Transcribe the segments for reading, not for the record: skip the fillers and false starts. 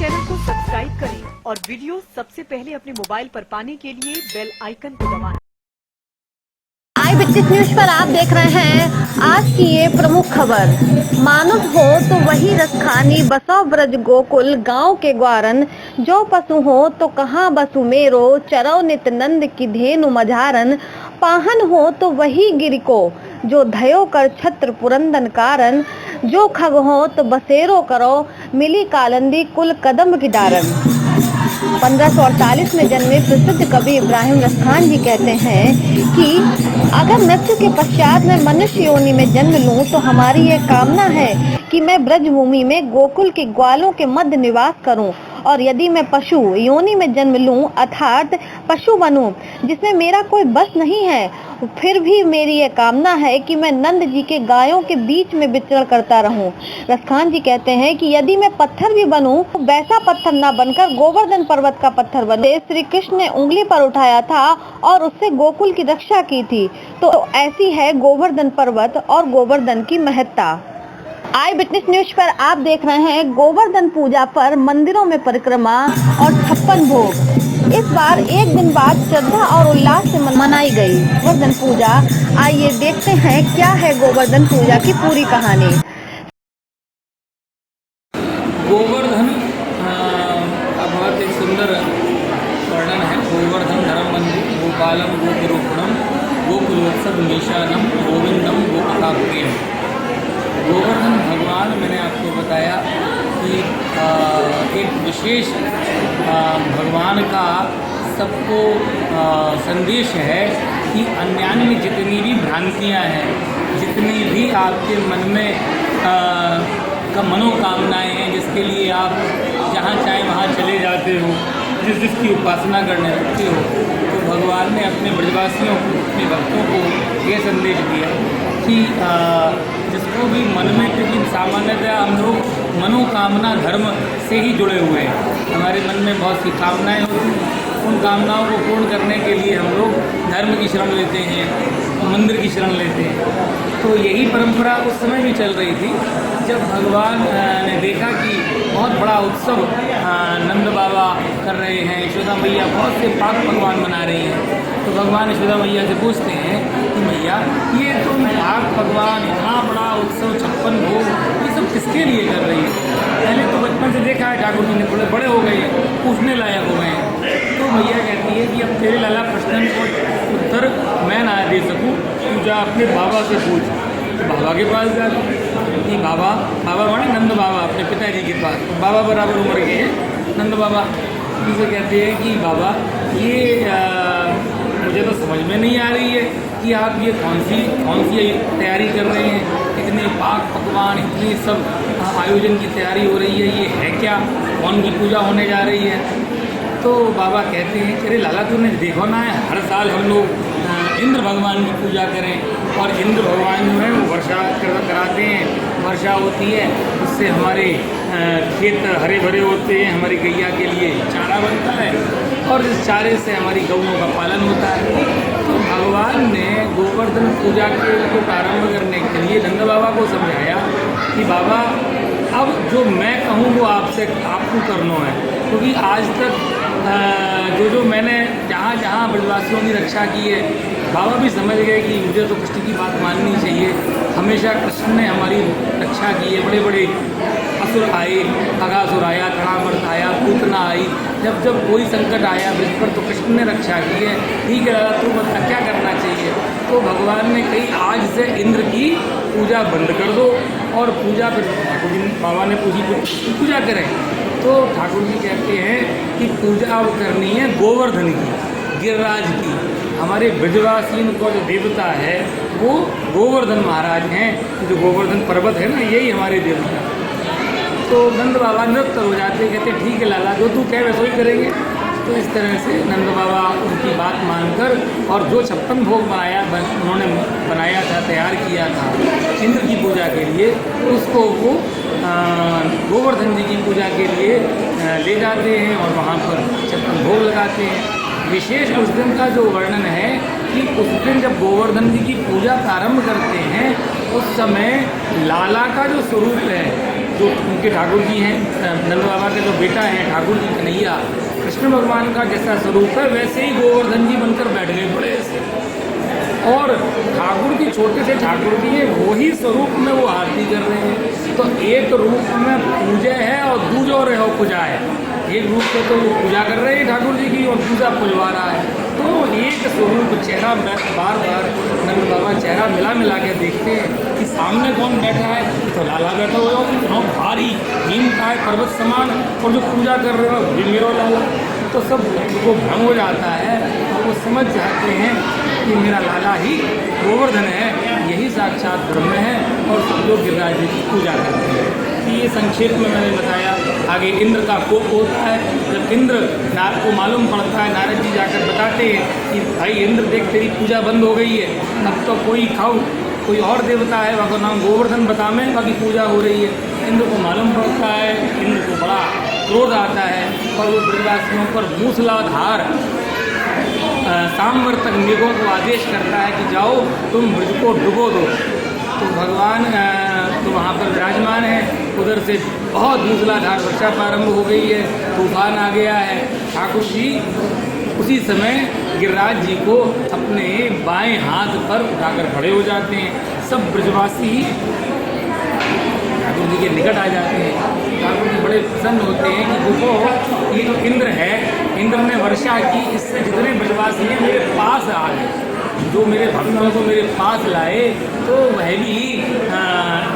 Channel को subscribe करें और वीडियो सबसे पहले अपने मोबाइल पर पाने के लिए बेल आइकन को दबाएं। आई विटनेस न्यूज पर आप देख रहे हैं आज की ये प्रमुख खबर। मानुष हो तो वही रसखानी, बसो ब्रज गोकुल गांव के ग्वारन। जो पशु हो तो कहाँ बसु मेरो, चरो नित नंद की धेनु मझारन। पाहन हो तो वही गिरिको, जो धयो कर छत्र पुरंदन कारण। जो खग हो तो बसेरो करो, मिली कालंदी कुल कदम की डारन। 1548 में जन्मे प्रसिद्ध कवि इब्राहिम रसखान जी कहते हैं कि अगर मृत्यु के पश्चात मैं मनुष्य योनि में जन्म लूं तो हमारी यह कामना है कि मैं ब्रजभूमि में गोकुल के ग्वालों के मध्य निवास करूं, और यदि मैं पशु योनि में जन्म लूं अर्थात पशु बनूं जिसमें मेरा कोई बस नहीं है, फिर भी मेरी यह कामना है कि मैं नंद जी के गायों के बीच में विचरण करता रहूं। रसखान जी कहते हैं कि यदि मैं पत्थर भी बनूं तो वैसा पत्थर न बनकर गोवर्धन पर्वत का पत्थर बने। श्री कृष्ण ने उंगली पर उठाया था और उससे गोकुल की रक्षा की थी, तो ऐसी है गोवर्धन पर्वत और गोवर्धन की महत्ता। आई विटनेस न्यूज पर आप देख रहे हैं गोवर्धन पूजा पर मंदिरों में परिक्रमा और 56 भोग। इस बार एक दिन बाद श्रद्धा और उल्लास से मनाई गई गोवर्धन पूजा। आइए देखते हैं क्या है गोवर्धन पूजा की पूरी कहानी। गोवर्धन का बहुत एक सुंदर वर्णन है। गोवर्धन धर्म मंदिर गोपालम गोपुरूपणम गोकुलोत्सव निशानम गोविंदम गोपकाप्रियम। गोवर्धन भगवान, मैंने आपको बताया कि एक विशेष भगवान का सबको संदेश है कि अन्यान्य जितनी भी भ्रांतियाँ हैं, जितनी भी आपके मन में का मनोकामनाएं हैं, जिसके लिए आप जहाँ चाहे वहाँ चले जाते हो, जिसकी उपासना करने लगते हो, तो भगवान ने अपने ब्रजवासियों को, अपने भक्तों को ये संदेश दिया कि जिसको भी मन में, क्योंकि सामान्यतः हम लोग मनोकामना धर्म से ही जुड़े हुए हैं। हमारे मन में बहुत सी कामनाएं होती हैं, उन कामनाओं को पूर्ण करने के लिए हम लोग धर्म की शरण लेते हैं, मंदिर की शरण लेते हैं। तो यही परंपरा उस समय भी चल रही थी जब भगवान ने देखा कि बहुत बड़ा उत्सव नंद बाबा कर रहे हैं, यशोदा मैया बहुत से पाक पकवान बना रही हैं। तो भगवान यशोदा मैया से पूछते हैं कि मैया, ये तुम पाक पकवान, इतना बड़ा उत्सव, 56 भोग, ये सब किसके लिए कर रही है? पहले तो बचपन से देखा है ठाकुर जी ने, थोड़े बड़े हो गए हैं, पूछने लायक हो गए हैं। तो मैया कहती है कि अब तेरे लाला प्रश्न को उत्तर मैं ना दे सकूं, तू जा अपने बाबा से पूछ। तो बाबा के पास जा कि बाबा माने नंद बाबा, अपने पिताजी के पास, बाबा बराबर उम्र के हैं नंद बाबा। उनसे कहते हैं कि बाबा ये मुझे तो समझ में नहीं आ रही है कि आप ये कौन सी तैयारी कर रहे हैं, इतने पाक पकवान, इतनी सब आयोजन की तैयारी हो रही है, ये है क्या, कौन की पूजा होने जा रही है? तो बाबा कहते हैं कि अरे लाला, तूने देखो ना, हर साल हम लोग इंद्र भगवान की पूजा करें और इंद्र भगवान जो है वो वर्षा कराते हैं, वर्षा होती है, उससे हमारे खेत हरे भरे होते हैं, हमारी गैया के लिए चारा बनता है और इस चारे से हमारी गौओं का पालन होता है। तो भगवान ने गोवर्धन पूजा को प्रारंभ करने के लिए नंद बाबा को समझाया कि बाबा, अब जो मैं कहूँ वो आपको करना है, क्योंकि आज तक जो मैंने जहाँ ब्रजवासियों की रक्षा की है, बाबा भी समझ गए कि मुझे तो कृष्ण की बात माननी चाहिए। हमेशा कृष्ण ने हमारी रक्षा की है। बड़े बड़े असुर आए, अगासुर आया, तड़ामर्त आया, पूतना आई, जब कोई संकट आया ब्रज पर तो कृष्ण ने रक्षा की है। ठीक है दादा, तू बता क्या करना चाहिए? तो भगवान ने कही आज से इंद्र की पूजा बंद कर दो और पूजा फिर ठाकुर जी बाबा ने पूजा करें। तो ठाकुर जी कहते हैं कि पूजा अब करनी है गोवर्धन की, गिरिराज की। हमारे ब्रजवासी को जो देवता है वो गोवर्धन महाराज हैं, जो गोवर्धन पर्वत है ना, यही हमारे देवता। तो नंद बाबा निरुक्त हो जाते, कहते ठीक है लाला, जो तू कह वैसा ही करेंगे। तो इस तरह से नंद बाबा उनकी बात मानकर, और जो 56 भोग उन्होंने बनाया था, तैयार किया था इंद्र की पूजा के लिए, उसको वो गोवर्धन जी की पूजा के लिए ले जाते हैं और वहाँ पर 56 भोग लगाते हैं। विशेष उस दिन का जो वर्णन है कि उस दिन जब गोवर्धन जी की पूजा प्रारंभ करते हैं, उस समय लाला का जो स्वरूप है, जो उनके ठाकुर जी हैं, नंद बाबा के जो बेटा हैं ठाकुर जी कन्हैया, कृष्ण भगवान का जैसा स्वरूप है वैसे ही गोवर्धन जी बनकर बैठ गए बड़े से। और ठाकुर जी छोटे से ठाकुर जी हैं, वही स्वरूप में वो आरती कर रहे हैं। तो एक रूप में पूजा है और दूज और है पूजा है। एक रूप से तो वो पूजा कर रहे हैं ठाकुर जी की और पूजा पुजवा रहा है। तो एक स्वरूप चेहरा बार बार नंद बाबा चेहरा मिला के देखते हैं कि सामने कौन बैठा है, तो लाला बैठा हुआ है, इतना भारी भीम का है पर्वत समान, और जो पूजा कर रहे हो भी मेरो लाला। तो सब वो भ्रम हो जाता है और वो समझ जाते हैं कि मेरा लाला ही गोवर्धन है, यही साक्षात ब्रह्म है, और सब लोग गिरिराज जी की पूजा करते हैं। ये संक्षेप में मैंने बताया। आगे इंद्र का कोप होता है। जब इंद्र नारद को मालूम पड़ता है, नारद जी जाकर बताते हैं कि भाई इंद्र देख तेरी पूजा बंद हो गई है, अब तो कोई और देवता है, वहाँ का नाम गोवर्धन बता में बाकी पूजा हो रही है। इंद्र को मालूम पड़ता है, इंद्र को बड़ा क्रोध आता है और वो ब्रजवासियों पर मूसलाधार सांवर तक मेघों को आदेश करता है कि जाओ तुम ब्रज को डुबो दो। तो भगवान तो वहाँ पर विराजमान है, उधर से बहुत मूसलाधार वर्षा प्रारंभ हो गई है, तूफान आ गया है। ठाकुर जी उसी समय गिरिराज जी को अपने बाएं हाथ पर उठाकर खड़े हो जाते हैं। सब ब्रजवासी ठाकुर जी के निकट आ जाते हैं। ठाकुर जी बड़े प्रसन्न होते हैं कि देखो ये जो इंद्र है, इंद्र ने वर्षा की, इससे जितने ब्रजवासी हैं मेरे पास आ गए, जो मेरे भक्तों को मेरे पास लाए, तो वह भी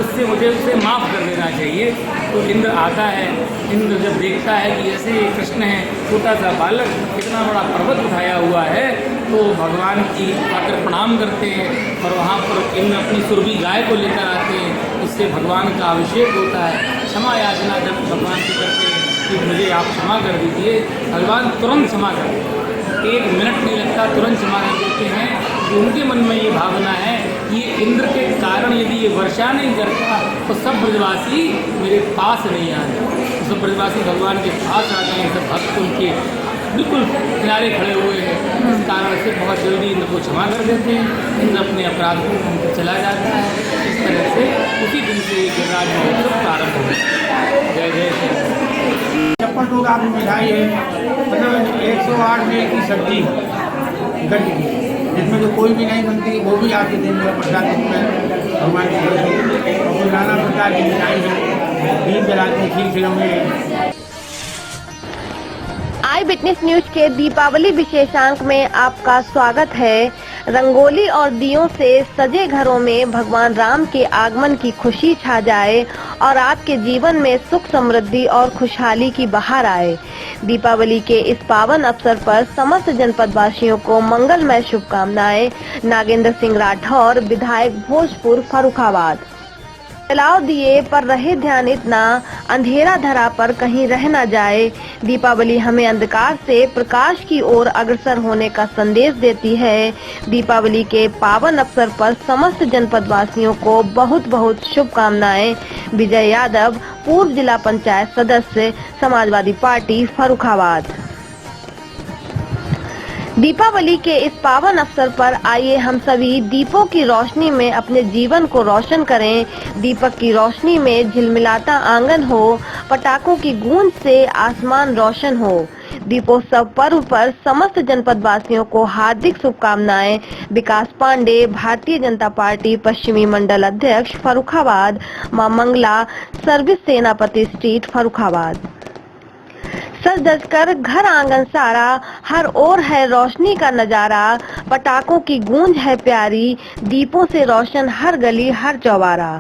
उससे मुझे उसे माफ़ कर देना चाहिए। तो इंद्र आता है। इंद्र जब देखता है कि ऐसे कृष्ण है, छोटा सा बालक इतना बड़ा पर्वत उठाया हुआ है, तो भगवान की आकर प्रणाम करते हैं और वहाँ पर इंद्र अपनी सुरभि गाय को लेकर आते हैं। उससे भगवान का अभिषेक होता है। क्षमा याचना जब भगवान से करते हैं कि मुझे आप क्षमा कर दीजिए, भगवान तुरंत क्षमा कर देते हैं। 1 मिनट नहीं लगता, तुरंत क्षमा कर देते हैं। कि उनके मन में ये भावना है कि ये इंद्र के कारण यदि ये वर्षा नहीं करता तो सब ब्रजवासी मेरे पास नहीं आते। तो सब ब्रजवासी भगवान के पास आते हैं। सब भक्त उनके बिल्कुल किनारे खड़े हुए हैं। इस कारण से बहुत जल्दी इंद्र को क्षमा कर देते हैं। इंद्र अपने अपराध को चला जाता है। इस तरह से उसी दिन से गिरिराज महोत्सव प्रारंभ हुआ। जय जय श्री। 56 लोग आपकी मिठाई है, मतलब 108 में की सब्जी गड्ढ की, जिसमें जो कोई भी नहीं बनती वो भी आके दिन में प्रसाद में भगवान की और कोई नाना प्रकार की मिठाई है, दीप जलाते हैं, खीर खिलौने हैं। आई विटनेस न्यूज के दीपावली विशेषांक में आपका स्वागत है। रंगोली और दियों से सजे घरों में भगवान राम के आगमन की खुशी छा जाए और आपके जीवन में सुख समृद्धि और खुशहाली की बहार आए। दीपावली के इस पावन अवसर पर समस्त जनपद वासियों को मंगलमय शुभकामनाएं। नागेंद्र सिंह राठौर, विधायक भोजपुर फर्रुखाबाद। जलाओ दिए पर रहे ध्यान इतना, अंधेरा धरा पर कहीं रह न जाए। दीपावली हमें अंधकार से प्रकाश की ओर अग्रसर होने का संदेश देती है। दीपावली के पावन अवसर पर समस्त जनपद वासियों को बहुत बहुत शुभकामनाएं। विजय यादव, पूर्व जिला पंचायत सदस्य, समाजवादी पार्टी, फर्रुखाबाद। दीपावली के इस पावन अवसर पर आइए हम सभी दीपों की रोशनी में अपने जीवन को रोशन करें। दीपक की रोशनी में झिलमिलाता आंगन हो, पटाखों की गूंज से आसमान रोशन हो। दीपोत्सव पर्व पर समस्त जनपद वासियों को हार्दिक शुभकामनाएं। विकास पांडे, भारतीय जनता पार्टी पश्चिमी मंडल अध्यक्ष, फर्रुखाबाद। मां मंगला, सर्विस सेनापति स्ट्रीट, फर्रुखाबाद। सज धज कर घर आंगन सारा, हर ओर है रोशनी का नजारा। पटाखों की गूंज है प्यारी, दीपों से रोशन हर गली हर चौबारा।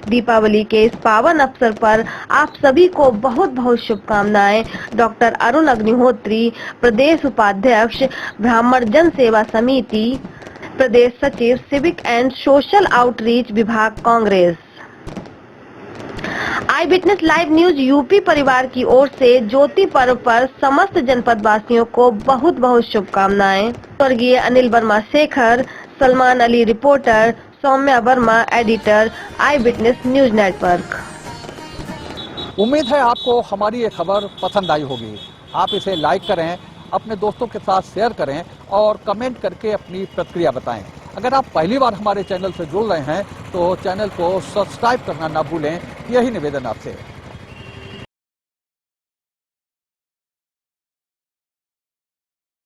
दीपावली के इस पावन अवसर पर आप सभी को बहुत बहुत शुभकामनाएं। डॉक्टर अरुण अग्निहोत्री, प्रदेश उपाध्यक्ष, ब्राह्मण जन सेवा समिति, प्रदेश सचिव, सिविक एंड सोशल आउटरीच विभाग, कांग्रेस। आई विटनेस लाइव न्यूज यूपी परिवार की ओर से ज्योति पर्व पर समस्त जनपद वासियों को बहुत बहुत शुभकामनाएं। स्वर्गीय अनिल वर्मा शेखर, सलमान अली रिपोर्टर, सौम्या वर्मा एडिटर, आई विटनेस न्यूज नेटवर्क। उम्मीद है आपको हमारी ये खबर पसंद आई होगी। आप इसे लाइक करें, अपने दोस्तों के साथ शेयर करें और कमेंट करके अपनी प्रतिक्रिया बताएं। अगर आप पहली बार हमारे चैनल से जुड़ रहे हैं तो चैनल को सब्सक्राइब करना ना भूलें। यही निवेदन आपसे।